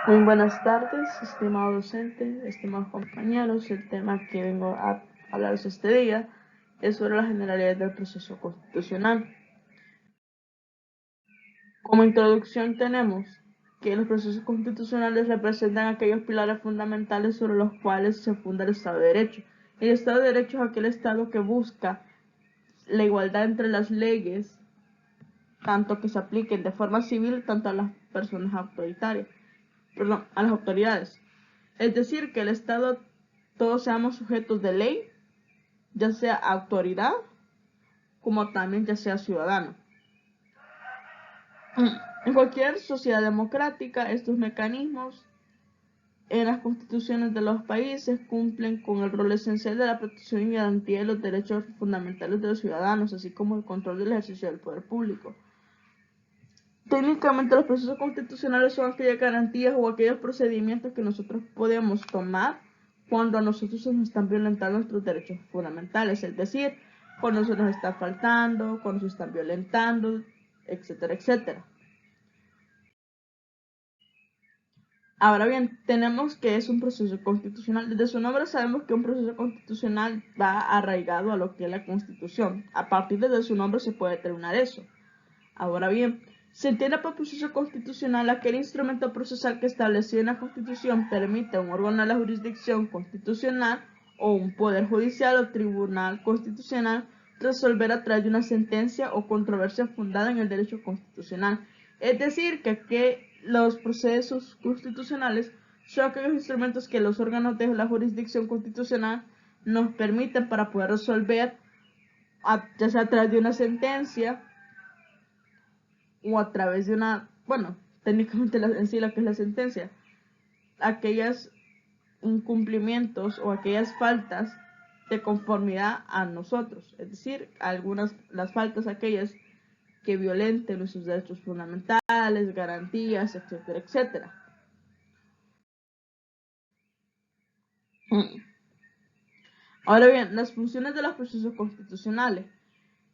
Muy buenas tardes, estimado docente, estimados compañeros. El tema que vengo a hablaros este día es sobre las generalidades del proceso constitucional. Como introducción tenemos que los procesos constitucionales representan aquellos pilares fundamentales sobre los cuales se funda el Estado de Derecho. El Estado de Derecho es aquel Estado que busca la igualdad entre las leyes, tanto que se apliquen de forma civil tanto a las personas autoritarias, a las autoridades. Es decir, que el Estado todos seamos sujetos de ley, ya sea autoridad como también ya sea ciudadano. En cualquier sociedad democrática, estos mecanismos en las constituciones de los países cumplen con el rol esencial de la protección y garantía de los derechos fundamentales de los ciudadanos, así como el control del ejercicio del poder público. Técnicamente, los procesos constitucionales son aquellas garantías o aquellos procedimientos que nosotros podemos tomar cuando a nosotros se nos están violentando nuestros derechos fundamentales, es decir, cuando se nos está faltando, cuando se están violentando, etcétera, etcétera. Ahora bien, tenemos que es un proceso constitucional. Desde su nombre sabemos que un proceso constitucional va arraigado a lo que es la Constitución. A partir de su nombre se puede determinar eso. Ahora bien, se entiende por proceso constitucional aquel instrumento procesal que establecido en la Constitución permite a un órgano de la jurisdicción constitucional o un poder judicial o tribunal constitucional resolver a través de una sentencia o controversia fundada en el derecho constitucional. Es decir, que los procesos constitucionales son aquellos instrumentos que los órganos de la jurisdicción constitucional nos permiten para poder resolver, ya sea a través de una sentencia o a través de una, bueno, técnicamente en sí lo que es la sentencia, aquellos incumplimientos o aquellas faltas de conformidad a nosotros, es decir, las faltas aquellas que violenten nuestros derechos fundamentales, garantías, etcétera, etcétera. Ahora bien, las funciones de los procesos constitucionales.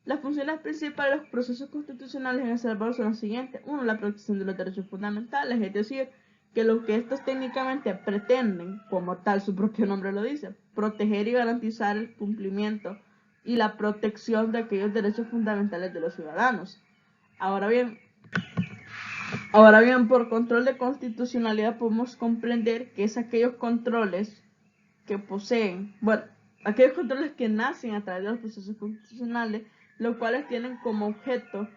Las funciones principales de los procesos constitucionales en El Salvador son las siguientes. Uno, la protección de los derechos fundamentales, es decir, que lo que estos técnicamente pretenden, como tal su propio nombre lo dice, proteger y garantizar el cumplimiento y la protección de aquellos derechos fundamentales de los ciudadanos. Ahora bien, por control de constitucionalidad podemos comprender que es aquellos controles que poseen, bueno, aquellos controles que nacen a través de los procesos constitucionales, los cuales tienen como objeto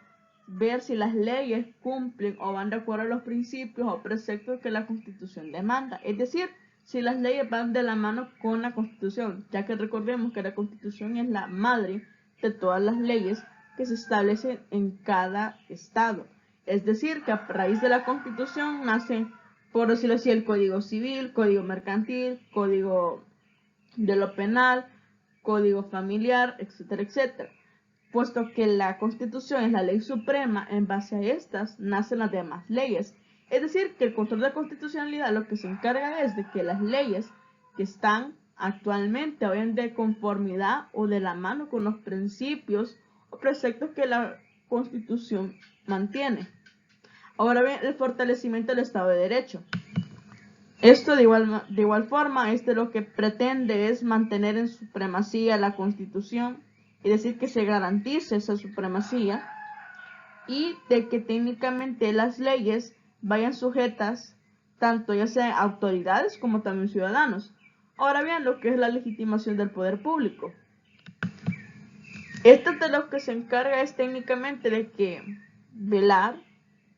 ver si las leyes cumplen o van de acuerdo a los principios o preceptos que la Constitución demanda. Es decir, si las leyes van de la mano con la Constitución, ya que recordemos que la Constitución es la madre de todas las leyes que se establecen en cada estado. Es decir, que a raíz de la Constitución nacen, por decirlo así, el Código Civil, Código Mercantil, Código de lo Penal, Código Familiar, etcétera, etcétera. Puesto que la Constitución es la ley suprema, en base a estas nacen las demás leyes. Es decir, que el control de constitucionalidad lo que se encarga es de que las leyes que están actualmente vayan de conformidad o de la mano con los principios o preceptos que la Constitución mantiene. Ahora bien, el fortalecimiento del Estado de Derecho. Esto de igual forma, lo que pretende es mantener en supremacía la Constitución, y decir que se garantice esa supremacía y de que técnicamente las leyes vayan sujetas tanto ya sean autoridades como también ciudadanos. Ahora bien, lo que es la legitimación del poder público. Esto de lo que se encarga es técnicamente de que velar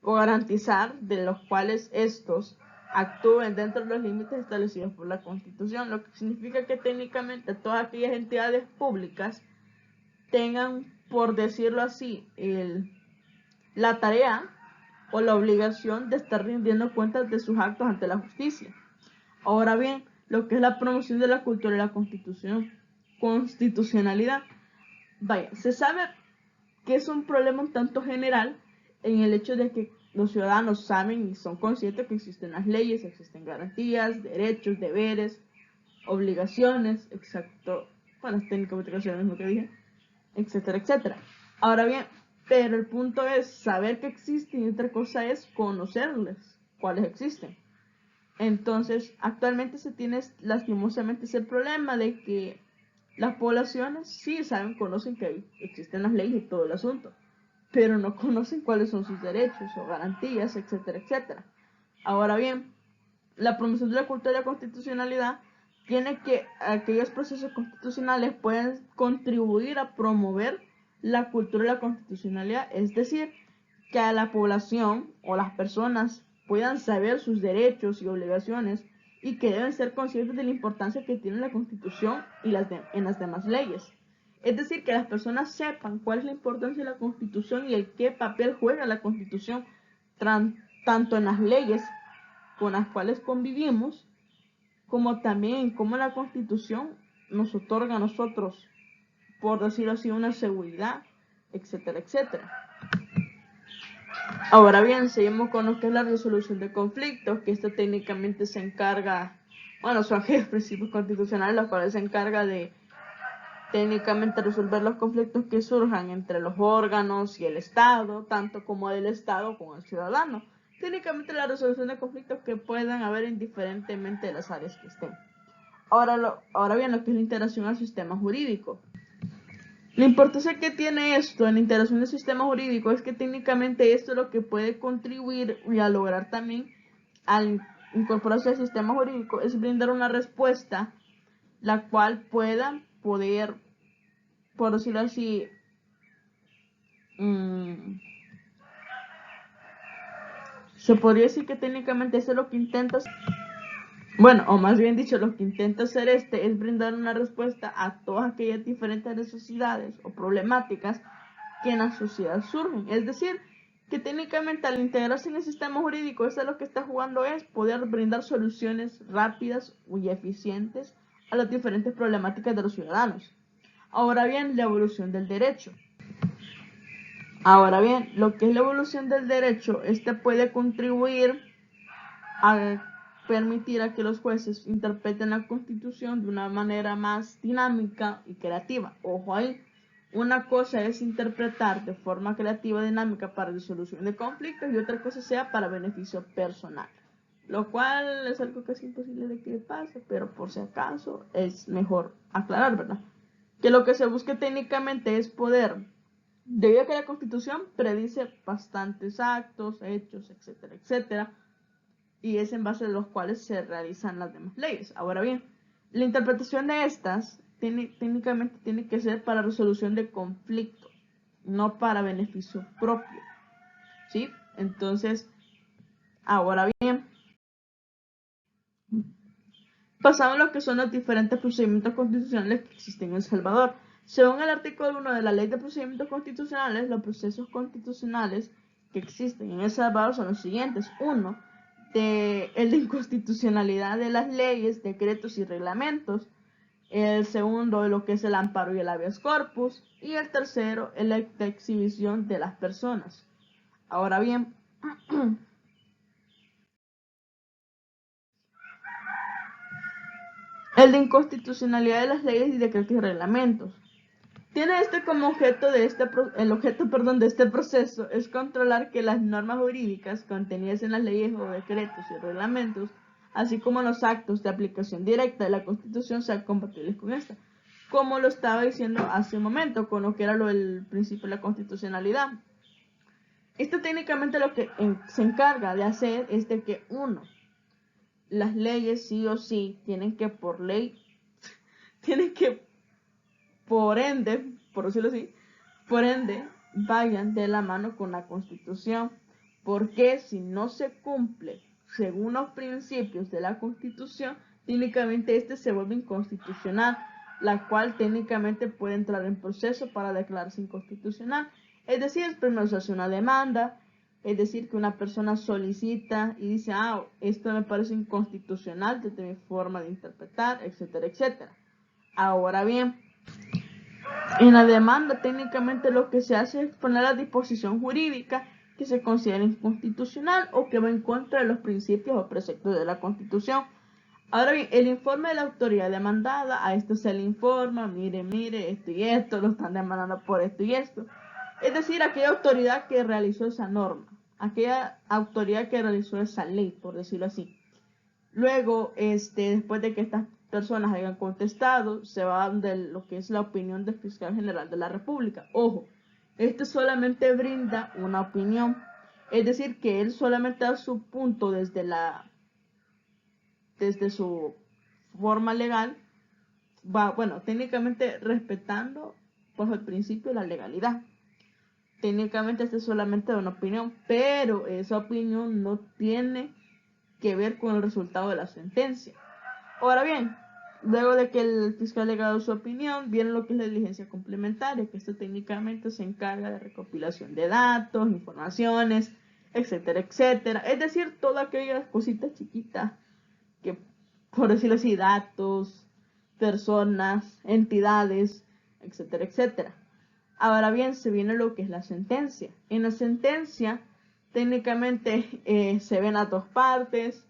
o garantizar de los cuales estos actúen dentro de los límites establecidos por la Constitución, lo que significa que técnicamente todas aquellas entidades públicas tengan, por decirlo así, la tarea o la obligación de estar rindiendo cuentas de sus actos ante la justicia. Ahora bien, lo que es la promoción de la cultura y la constitucionalidad, vaya, se sabe que es un problema un tanto general en el hecho de que los ciudadanos saben y son conscientes que existen las leyes, existen garantías, derechos, deberes, obligaciones, exacto, bueno, técnicamente es lo mismo que dije, etcétera, etcétera. Ahora bien, pero el punto es saber que existen y otra cosa es conocerles cuales existen. Entonces, actualmente se tiene lastimosamente ese problema de que las poblaciones sí saben, conocen que existen las leyes y todo el asunto, pero no conocen cuáles son sus derechos o garantías, etcétera, etcétera. Ahora bien, la promoción de la cultura de la constitucionalidad tiene que aquellos procesos constitucionales pueden contribuir a promover la cultura de la constitucionalidad, es decir, que a la población o las personas puedan saber sus derechos y obligaciones y que deben ser conscientes de la importancia que tiene la Constitución y en las demás leyes. Es decir, que las personas sepan cuál es la importancia de la Constitución y el qué papel juega la Constitución tanto en las leyes con las cuales convivimos, como también cómo la Constitución nos otorga a nosotros, por decirlo así, una seguridad, etcétera, etcétera. Ahora bien, seguimos con lo que es la resolución de conflictos, que esto técnicamente se encarga, bueno, son aquellos principios constitucionales los cuales se encarga de técnicamente resolver los conflictos que surjan entre los órganos y el Estado, tanto como del Estado con el ciudadano. Técnicamente la resolución de conflictos que puedan haber indiferentemente de las áreas que estén. Ahora bien, lo que es la integración al sistema jurídico. La importancia que tiene esto en la integración del sistema jurídico es que técnicamente esto es lo que puede contribuir y a lograr también al incorporarse al sistema jurídico es brindar una respuesta la cual pueda poder, por decirlo así, se podría decir que técnicamente eso es lo que intenta, bueno, o más bien dicho, lo que intenta hacer es brindar una respuesta a todas aquellas diferentes necesidades o problemáticas que en la sociedad surgen. Es decir, que técnicamente al integrarse en el sistema jurídico, eso es lo que está jugando es poder brindar soluciones rápidas y eficientes a las diferentes problemáticas de los ciudadanos. Ahora bien, la evolución del derecho. Ahora bien, lo que es la evolución del derecho, puede contribuir a permitir a que los jueces interpreten la Constitución de una manera más dinámica y creativa. Ojo ahí, una cosa es interpretar de forma creativa y dinámica para resolución de conflictos y otra cosa sea para beneficio personal, lo cual es algo casi imposible de que pase, pero por si acaso es mejor aclarar, ¿verdad? Que lo que se busca técnicamente es poder, debido a que la Constitución predice bastantes actos, hechos, etcétera, etcétera, y es en base a los cuales se realizan las demás leyes. Ahora bien, la interpretación de estas técnicamente tiene que ser para resolución de conflicto, no para beneficio propio, ¿sí? Entonces, ahora bien, pasamos a lo que son los diferentes procedimientos constitucionales que existen en El Salvador. Según el artículo 1 de la Ley de Procedimientos Constitucionales, los procesos constitucionales que existen en El Salvador son los siguientes. 1. El de inconstitucionalidad de las leyes, decretos y reglamentos. El segundo, lo que es el amparo y el habeas corpus. Y el tercero, la exhibición de las personas. Ahora bien, el de inconstitucionalidad de las leyes y decretos y reglamentos. Tiene como objeto el objeto de este proceso es controlar que las normas jurídicas contenidas en las leyes o decretos y reglamentos, así como los actos de aplicación directa de la Constitución, sean compatibles con esta. Como lo estaba diciendo hace un momento, con lo que era el principio de la constitucionalidad. Esto técnicamente lo que se encarga de hacer es de que, uno, las leyes sí o sí tienen que por ley, tienen que por ende, por decirlo así, por ende, vayan de la mano con la Constitución, porque si no se cumple según los principios de la Constitución, técnicamente se vuelve inconstitucional, la cual técnicamente puede entrar en proceso para declararse inconstitucional. Es decir, primero se hace una demanda, es decir, que una persona solicita y dice, esto me parece inconstitucional desde mi forma de interpretar, etcétera, etcétera. Ahora bien, en la demanda técnicamente lo que se hace es poner a disposición jurídica que se considera inconstitucional o que va en contra de los principios o preceptos de la Constitución. Ahora bien, el informe de la autoridad demandada, a esto se le informa, mire, esto y esto, lo están demandando por esto y esto. Es decir, aquella autoridad que realizó esa norma. aquella autoridad que realizó esa ley, por decirlo así. Luego, después de que estas personas hayan contestado, se va de lo que es la opinión del fiscal general de la República. Ojo, este solamente brinda una opinión, es decir, que él solamente da su punto desde su forma legal, técnicamente respetando bajo el principio de la legalidad. Técnicamente este es solamente una opinión, pero esa opinión no tiene que ver con el resultado de la sentencia. Ahora bien, luego de que el fiscal haya dado su opinión, viene lo que es la diligencia complementaria, que esto técnicamente se encarga de recopilación de datos, informaciones, etcétera, etcétera. Es decir, todas aquellas cositas chiquitas que, por decirlo así, datos, personas, entidades, etcétera, etcétera. Ahora bien, se viene lo que es la sentencia. En la sentencia, técnicamente se ven las dos partes,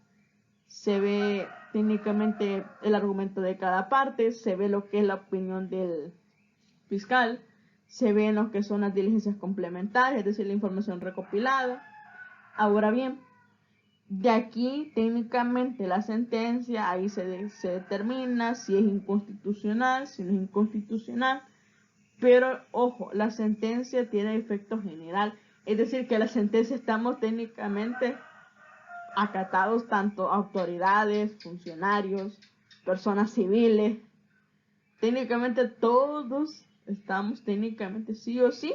se ve técnicamente el argumento de cada parte, se ve lo que es la opinión del fiscal, se ven lo que son las diligencias complementarias, es decir, la información recopilada. Ahora bien, de aquí técnicamente la sentencia, ahí se determina si es inconstitucional, si no es inconstitucional, pero ojo, la sentencia tiene efecto general, es decir, que la sentencia estamos técnicamente acatados tanto autoridades, funcionarios, personas civiles, técnicamente todos estamos técnicamente sí o sí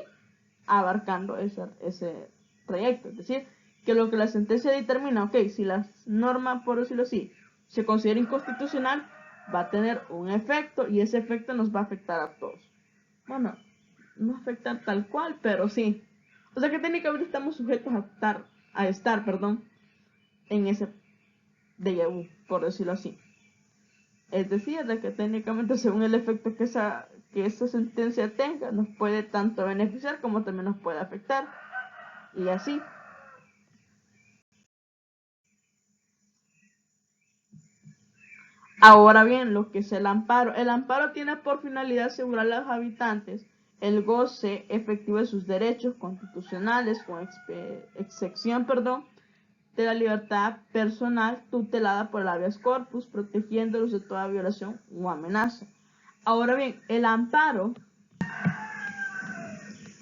abarcando ese trayecto. Es decir, que lo que la sentencia determina, ok, si la norma, por decirlo así, se considera inconstitucional, va a tener un efecto y ese efecto nos va a afectar a todos. Bueno, no afectar tal cual, pero sí. O sea que técnicamente estamos sujetos a estar, en ese déjà vu, por decirlo así. Es decir, de que técnicamente según el efecto que esa sentencia tenga, nos puede tanto beneficiar como también nos puede afectar. Y así. Ahora bien, lo que es el amparo. El amparo tiene por finalidad asegurar a los habitantes el goce efectivo de sus derechos constitucionales con excepción, de la libertad personal tutelada por el habeas corpus, protegiéndolos de toda violación o amenaza. Ahora bien, el amparo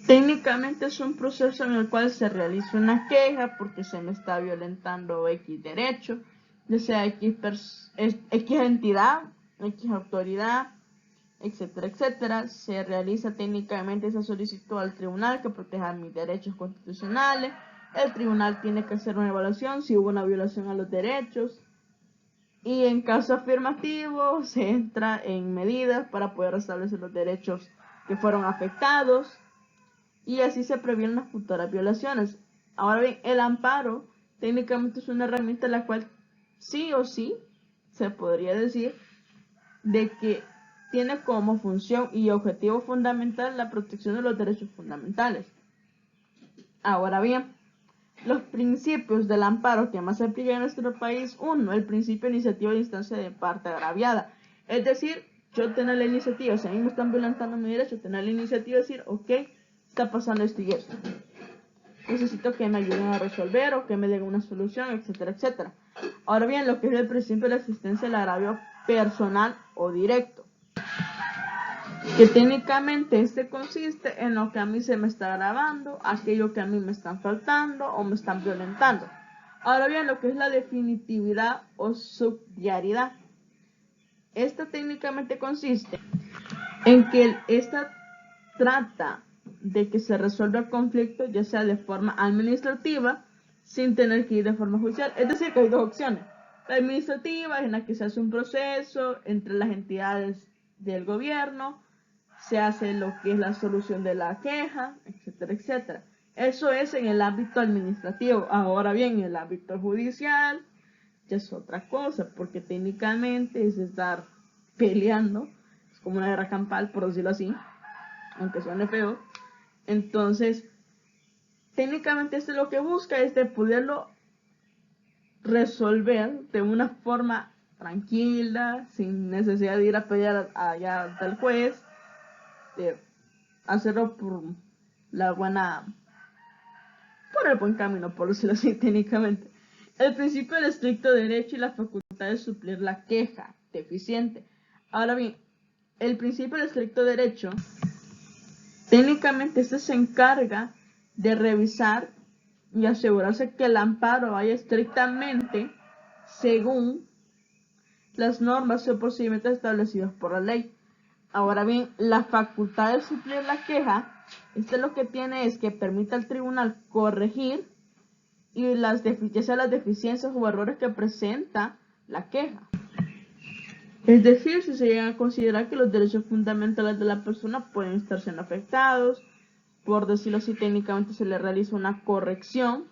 técnicamente es un proceso en el cual se realiza una queja porque se me está violentando X derecho, ya sea X entidad, X autoridad, etcétera, etcétera. Se realiza técnicamente esa solicitud al tribunal que proteja mis derechos constitucionales. El tribunal tiene que hacer una evaluación si hubo una violación a los derechos. Y en caso afirmativo, se entra en medidas para poder restablecer los derechos que fueron afectados. Y así se previenen las futuras violaciones. Ahora bien, el amparo técnicamente es una herramienta en la cual sí o sí se podría decir de que tiene como función y objetivo fundamental la protección de los derechos fundamentales. Ahora bien, los principios del amparo que más se aplican en nuestro país: uno, el principio de iniciativa de instancia de parte agraviada. Es decir, yo tener la iniciativa, si a mí me están violentando mi derecho, tener la iniciativa de decir, ok, está pasando esto y esto. Necesito que me ayuden a resolver o que me den una solución, etcétera, etcétera. Ahora bien, lo que es el principio de la existencia del agravio personal o directo, que técnicamente consiste en lo que a mí se me está agravando, aquello que a mí me están faltando o me están violentando. Ahora bien, lo que es la definitividad o subsidiariedad. Esta técnicamente consiste en que esta trata de que se resuelva el conflicto ya sea de forma administrativa sin tener que ir de forma judicial. Es decir, que hay dos opciones. La administrativa es en la que se hace un proceso entre las entidades del gobierno, se hace lo que es la solución de la queja, etcétera, etcétera. Eso es en el ámbito administrativo. Ahora bien, en el ámbito judicial ya es otra cosa, porque técnicamente es estar peleando, es como una guerra campal, por decirlo así, aunque suene feo. Entonces, técnicamente esto lo que busca es de poderlo resolver de una forma tranquila, sin necesidad de ir a pelear allá del juez, de hacerlo por por el buen camino, por decirlo así técnicamente. El principio del estricto derecho y la facultad de suplir la queja deficiente. Ahora bien, el principio del estricto derecho, técnicamente este se encarga de revisar y asegurarse que el amparo vaya estrictamente según las normas o procedimientos establecidos por la ley. Ahora bien, la facultad de suplir la queja, lo que tiene es que permite al tribunal corregir y las deficiencias o errores que presenta la queja. Es decir, si se llegan a considerar que los derechos fundamentales de la persona pueden estar siendo afectados, por decirlo así, técnicamente se le realiza una corrección,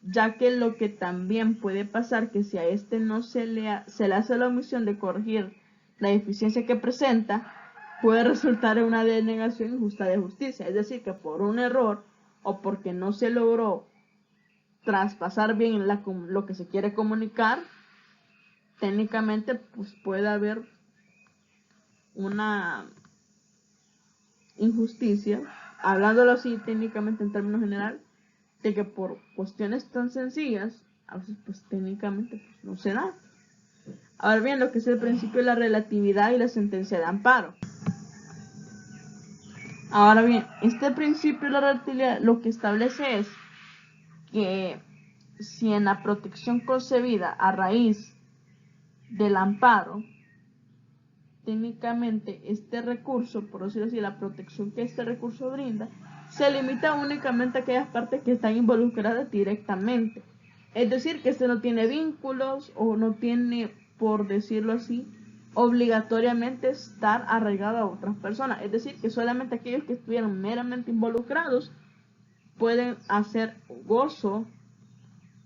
ya que lo que también puede pasar que si a este no se le hace la omisión de corregir la deficiencia que presenta, puede resultar en una denegación injusta de justicia, es decir, que por un error o porque no se logró traspasar bien lo que se quiere comunicar, técnicamente pues puede haber una injusticia, hablándolo así técnicamente en términos general, de que por cuestiones tan sencillas, a veces pues técnicamente pues, no se da. Ahora bien, lo que es el principio de la relatividad y la sentencia de amparo. Ahora bien, este principio de la relatividad lo que establece es que si en la protección concebida a raíz del amparo, técnicamente este recurso, por decirlo así, la protección que este recurso brinda, se limita únicamente a aquellas partes que están involucradas directamente. Es decir, que este no tiene vínculos o no tiene, por decirlo así, obligatoriamente estar arraigado a otras personas. Es decir, que solamente aquellos que estuvieran meramente involucrados pueden hacer gozo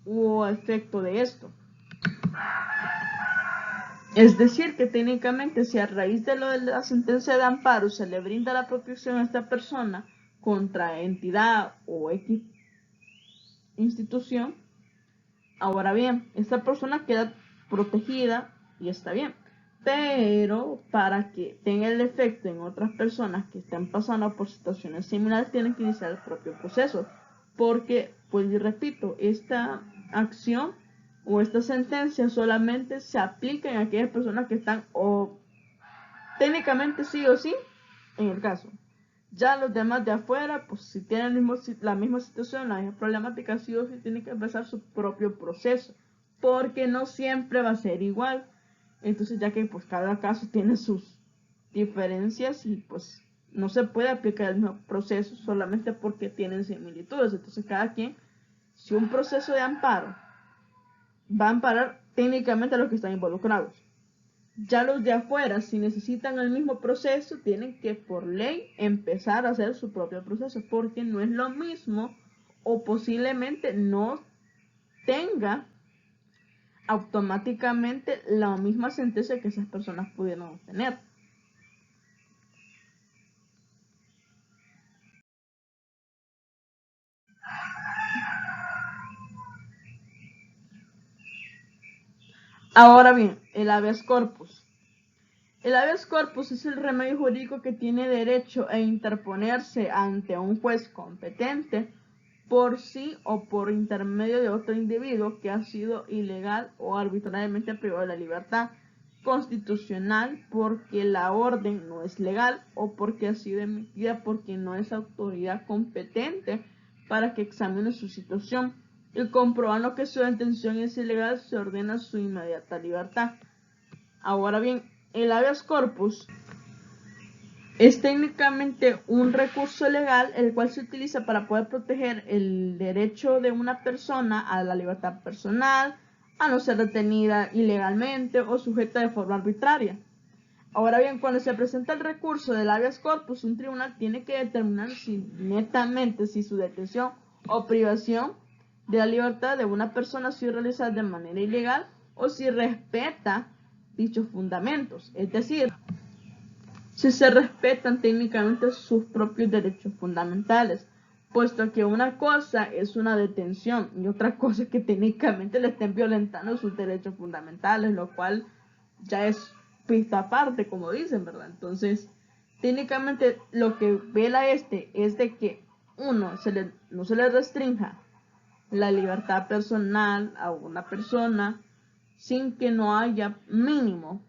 u efecto de esto. Es decir, que técnicamente si a raíz de lo de la sentencia de amparo se le brinda la protección a esta persona contra entidad o X institución, ahora bien, esta persona queda protegida y está bien. Pero para que tenga el efecto en otras personas que están pasando por situaciones similares, tienen que iniciar el propio proceso. Porque, pues repito, esta acción o esta sentencia solamente se aplica en aquellas personas que están o técnicamente sí o sí en el caso. Ya los demás de afuera, pues si tienen la misma situación, la misma problemática, sí o sí tienen que empezar su propio proceso, porque no siempre va a ser igual. Entonces, ya que pues cada caso tiene sus diferencias y pues no se puede aplicar el mismo proceso solamente porque tienen similitudes. Entonces, cada quien, si un proceso de amparo va a amparar técnicamente a los que están involucrados. Ya los de afuera, si necesitan el mismo proceso, tienen que por ley empezar a hacer su propio proceso, porque no es lo mismo o posiblemente no tenga automáticamente la misma sentencia que esas personas pudieron obtener. Ahora bien, el habeas corpus. El habeas corpus es el remedio jurídico que tiene derecho a interponerse ante un juez competente por sí o por intermedio de otro individuo que ha sido ilegal o arbitrariamente privado de la libertad, constitucional porque la orden no es legal o porque ha sido emitida porque no es autoridad competente para que examine su situación, y comprobando que su detención es ilegal se ordena su inmediata libertad. Ahora bien, el habeas corpus es técnicamente un recurso legal el cual se utiliza para poder proteger el derecho de una persona a la libertad personal, a no ser detenida ilegalmente o sujeta de forma arbitraria. Ahora bien, cuando se presenta el recurso del habeas corpus, un tribunal tiene que determinar si su detención o privación de la libertad de una persona ha sido realizada de manera ilegal o si respeta dichos fundamentos, es decir, si se respetan técnicamente sus propios derechos fundamentales, puesto que una cosa es una detención y otra cosa es que técnicamente le estén violentando sus derechos fundamentales, lo cual ya es pista aparte, como dicen, ¿verdad? Entonces, técnicamente lo que vela es de que no se le restrinja la libertad personal a una persona sin que no haya mínimo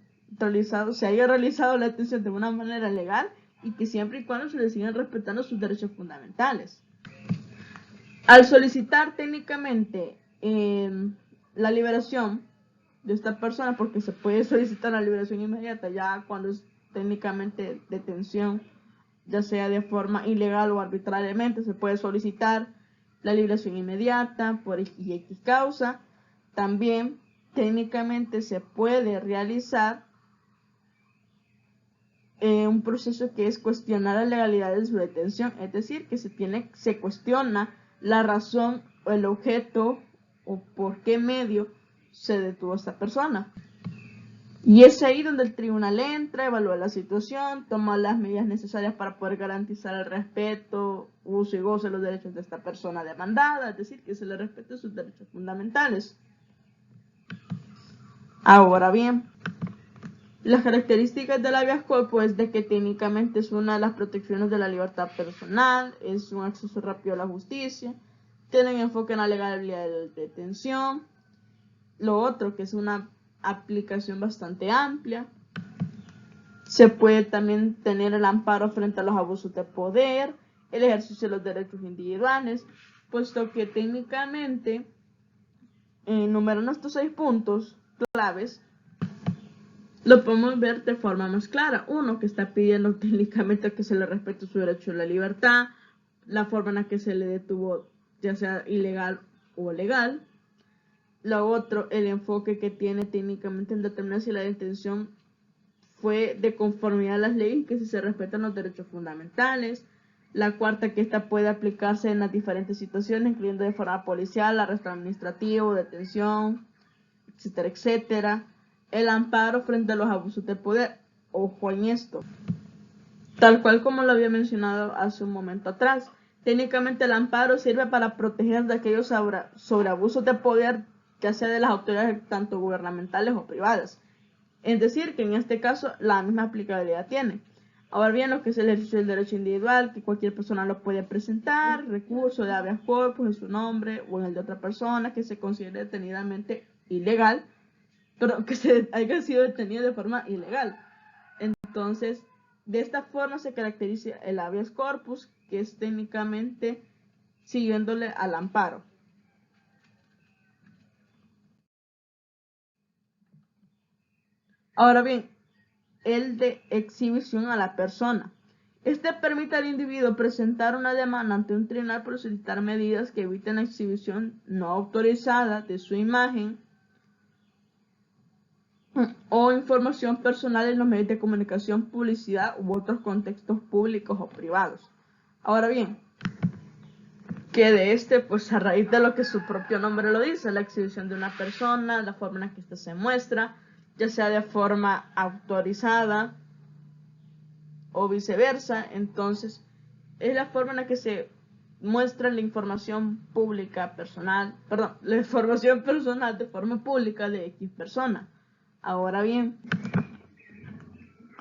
se haya realizado la detención de una manera legal y que siempre y cuando se le sigan respetando sus derechos fundamentales. Al solicitar técnicamente la liberación de esta persona, porque se puede solicitar la liberación inmediata ya cuando es técnicamente detención, ya sea de forma ilegal o arbitrariamente, se puede solicitar la liberación inmediata por X causa. También técnicamente se puede realizar un proceso que es cuestionar la legalidad de su detención, es decir, que se cuestiona la razón o el objeto o por qué medio se detuvo a esta persona. Y es ahí donde el tribunal entra, evalúa la situación, toma las medidas necesarias para poder garantizar el respeto, uso y goce de los derechos de esta persona demandada, es decir, que se le respete sus derechos fundamentales. Ahora bien, las características del habeas corpus es de que técnicamente es una de las protecciones de la libertad personal, es un acceso rápido a la justicia, tienen enfoque en la legalidad de la detención. Lo otro, que es una aplicación bastante amplia. Se puede también tener el amparo frente a los abusos de poder, el ejercicio de los derechos individuales, puesto que técnicamente, enumerando estos 6 puntos claves, lo podemos ver de forma más clara. Uno, que está pidiendo técnicamente que se le respete su derecho a la libertad, la forma en la que se le detuvo, ya sea ilegal o legal. Lo otro, el enfoque que tiene técnicamente en determinar si la detención fue de conformidad a las leyes, que si se respetan los derechos fundamentales. La cuarta, que esta puede aplicarse en las diferentes situaciones, incluyendo de forma policial, arresto administrativo, detención, etcétera, etcétera. El amparo frente a los abusos de poder. Ojo en esto. Tal cual como lo había mencionado hace un momento atrás. Técnicamente el amparo sirve para proteger de aquellos sobre abusos de poder, ya sea de las autoridades tanto gubernamentales o privadas. Es decir, que en este caso la misma aplicabilidad tiene. Ahora bien, lo que es el ejercicio del derecho individual, que cualquier persona lo puede presentar, recurso de habeas corpus en su nombre o en el de otra persona que se considere detenidamente ilegal, pero que se haya sido detenido de forma ilegal. Entonces, de esta forma se caracteriza el habeas corpus, que es técnicamente siguiéndole al amparo. Ahora bien, el de exhibición a la persona. Este permite al individuo presentar una demanda ante un tribunal por solicitar medidas que eviten la exhibición no autorizada de su imagen o información personal en los medios de comunicación, publicidad u otros contextos públicos o privados. Ahora bien, que de pues a raíz de lo que su propio nombre lo dice, la exhibición de una persona, la forma en la que ésta se muestra, ya sea de forma autorizada o viceversa, entonces es la forma en la que se muestra la información pública personal, la información personal de forma pública de X persona. Ahora bien,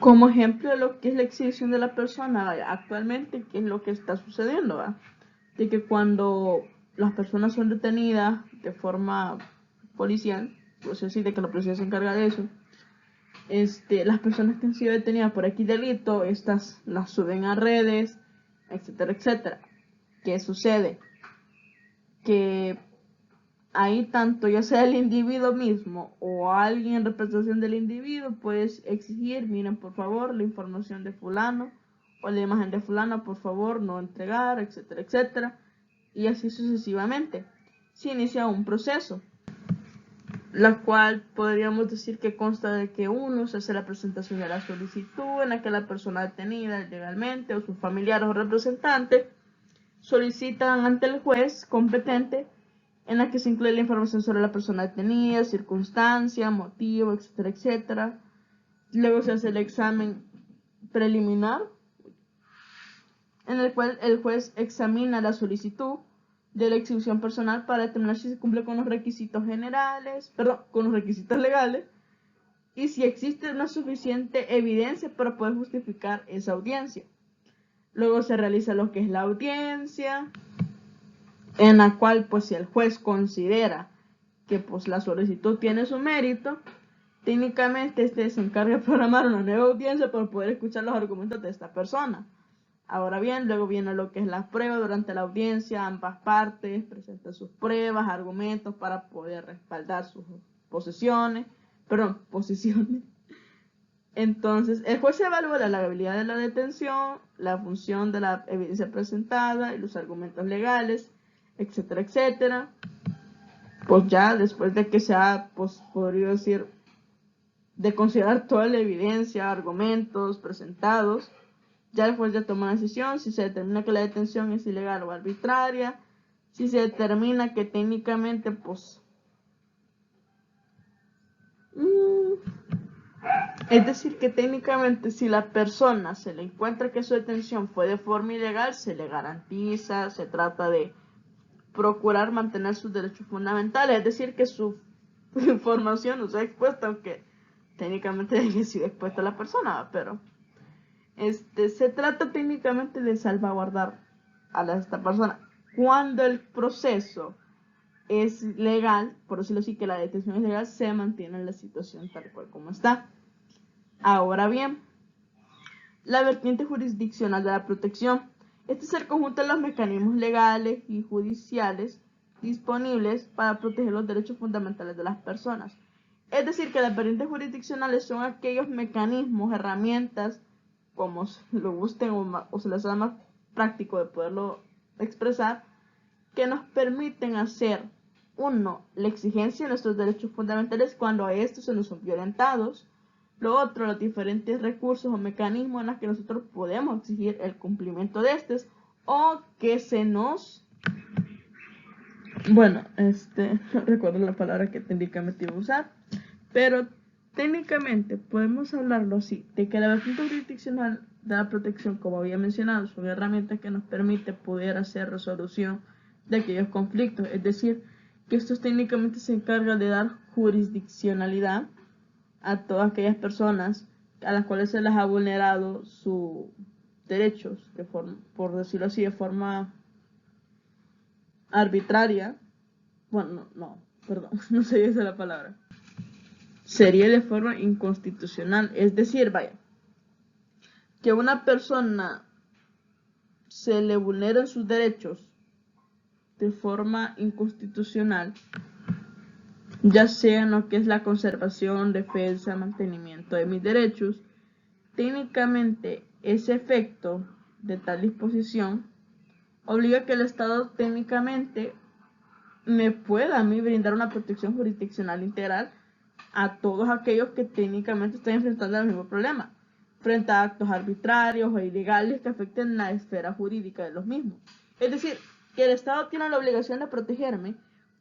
como ejemplo de lo que es la exhibición de la persona actualmente, ¿qué es lo que está sucediendo? De que cuando las personas son detenidas de forma policial, pues así de que la policía se encarga de eso, las personas que han sido detenidas por X delito, estas las suben a redes, etcétera, etcétera. ¿Qué sucede? Que ahí tanto ya sea el individuo mismo o alguien en representación del individuo puedes exigir, miren por favor la información de fulano o la imagen de fulano, por favor no entregar, etcétera, etcétera, y así sucesivamente. Se inicia un proceso, la cual podríamos decir que consta de que uno se hace la presentación de la solicitud en la que la persona detenida legalmente o sus familiares o representantes solicitan ante el juez competente, en la que se incluye la información sobre la persona detenida, circunstancia, motivo, etcétera, etcétera. Luego se hace el examen preliminar, en el cual el juez examina la solicitud de la exhibición personal para determinar si se cumple con los requisitos con los requisitos legales, y si existe una suficiente evidencia para poder justificar esa audiencia. Luego se realiza lo que es la audiencia, en la cual pues si el juez considera que pues la solicitud tiene su mérito, técnicamente este se encarga de programar una nueva audiencia para poder escuchar los argumentos de esta persona. Ahora bien, luego viene lo que es la prueba. Durante la audiencia ambas partes presentan sus pruebas, argumentos para poder respaldar sus posiciones. Entonces, el juez evalúa la legalidad de la detención, la función de la evidencia presentada y los argumentos legales, etcétera, etcétera. Pues ya después de que se ha, pues podría decir, de considerar toda la evidencia, argumentos presentados, ya el juez ya toma una decisión si se determina que la detención es ilegal o arbitraria, si se determina que técnicamente, pues, es decir, que técnicamente si la persona se le encuentra que su detención fue de forma ilegal, se le garantiza, se trata de procurar mantener sus derechos fundamentales, es decir, que su información no sea expuesta, aunque técnicamente haya sido expuesta a la persona, pero se trata técnicamente de salvaguardar a esta persona. Cuando el proceso es legal, por decirlo así, que la detención es legal, se mantiene en la situación tal cual como está. Ahora bien, la vertiente jurisdiccional de la protección. Este es el conjunto de los mecanismos legales y judiciales disponibles para proteger los derechos fundamentales de las personas. Es decir, que las vertientes jurisdiccionales son aquellos mecanismos, herramientas, como lo gusten o se les haga más práctico de poderlo expresar, que nos permiten hacer, uno, la exigencia de nuestros derechos fundamentales cuando a estos se nos son violentados. Lo otro, los diferentes recursos o mecanismos en los que nosotros podemos exigir el cumplimiento de estos o que se nos... Bueno, no recuerdo la palabra que técnicamente iba a usar, pero técnicamente podemos hablarlo así, de que la vertiente jurisdiccional de la protección, como había mencionado, son herramientas que nos permiten poder hacer resolución de aquellos conflictos, es decir, que estos técnicamente se encargan de dar jurisdiccionalidad a todas aquellas personas a las cuales se les ha vulnerado sus derechos, por decirlo así, de forma arbitraria. Bueno, perdón, no sé esa la palabra. Sería de forma inconstitucional, es decir, vaya, que una persona se le vulneren sus derechos de forma inconstitucional, ya sea en lo que es la conservación, defensa, mantenimiento de mis derechos. Técnicamente, ese efecto de tal disposición obliga a que el Estado técnicamente me pueda a mí brindar una protección jurisdiccional integral a todos aquellos que técnicamente están enfrentando el mismo problema, frente a actos arbitrarios o ilegales que afecten la esfera jurídica de los mismos. Es decir, que el Estado tiene la obligación de protegerme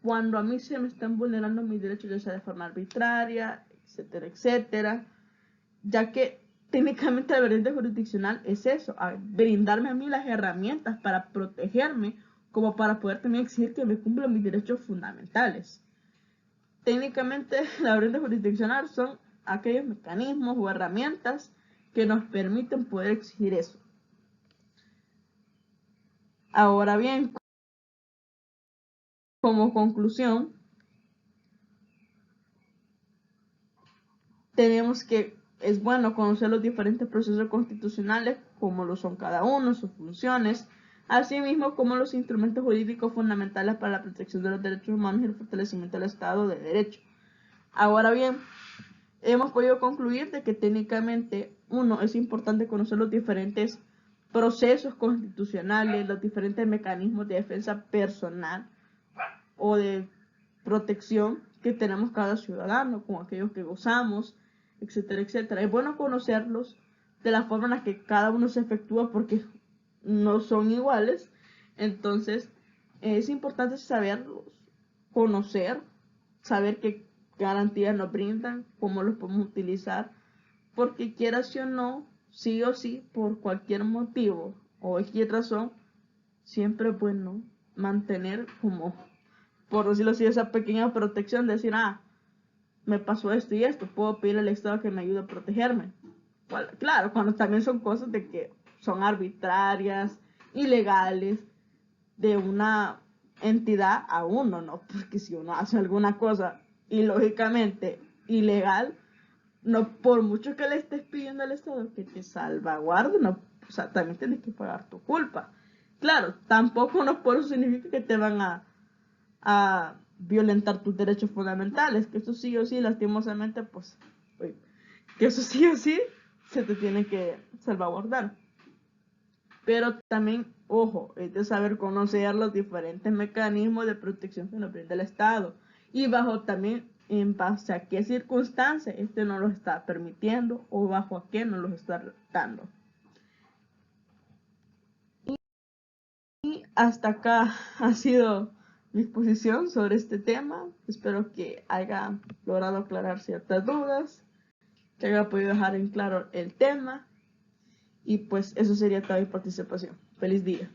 cuando a mí se me están vulnerando mis derechos, ya sea de forma arbitraria, etcétera, etcétera, ya que técnicamente la vertiente jurisdiccional es eso, brindarme a mí las herramientas para protegerme, como para poder también exigir que me cumplan mis derechos fundamentales. Técnicamente la vertiente jurisdiccional son aquellos mecanismos o herramientas que nos permiten poder exigir eso. Ahora bien, como conclusión, tenemos que es bueno conocer los diferentes procesos constitucionales, como lo son cada uno, sus funciones, asimismo como los instrumentos jurídicos fundamentales para la protección de los derechos humanos y el fortalecimiento del Estado de Derecho. Ahora bien, hemos podido concluir de que técnicamente, uno, es importante conocer los diferentes procesos constitucionales, los diferentes mecanismos de defensa personal o de protección que tenemos cada ciudadano, como aquellos que gozamos, etcétera, etcétera. Es bueno conocerlos de la forma en la que cada uno se efectúa porque no son iguales. Entonces, es importante saberlos, conocer, saber qué garantías nos brindan, cómo los podemos utilizar, porque quieras o no, sí o sí, por cualquier motivo o X razón, siempre es bueno mantener como, por decirlo así, esa pequeña protección de decir, me pasó esto y esto, puedo pedir al Estado que me ayude a protegerme. Claro, cuando también son cosas de que son arbitrarias, ilegales, de una entidad a uno, ¿no? Porque si uno hace alguna cosa ilógicamente ilegal, no, por mucho que le estés pidiendo al Estado que te salvaguarde, no, o sea, también tienes que pagar tu culpa. Claro, tampoco no por eso significa que te van a violentar tus derechos fundamentales, que eso sí o sí, lastimosamente, pues, que eso sí o sí se te tiene que salvaguardar. Pero también, ojo, es de saber conocer los diferentes mecanismos de protección que nos brinda el Estado y bajo también en base a qué circunstancias este no los está permitiendo o bajo a qué no los está dando. Y hasta acá ha sido mi exposición sobre este tema. Espero que haya logrado aclarar ciertas dudas, que haya podido dejar en claro el tema y pues eso sería toda mi participación. Feliz día.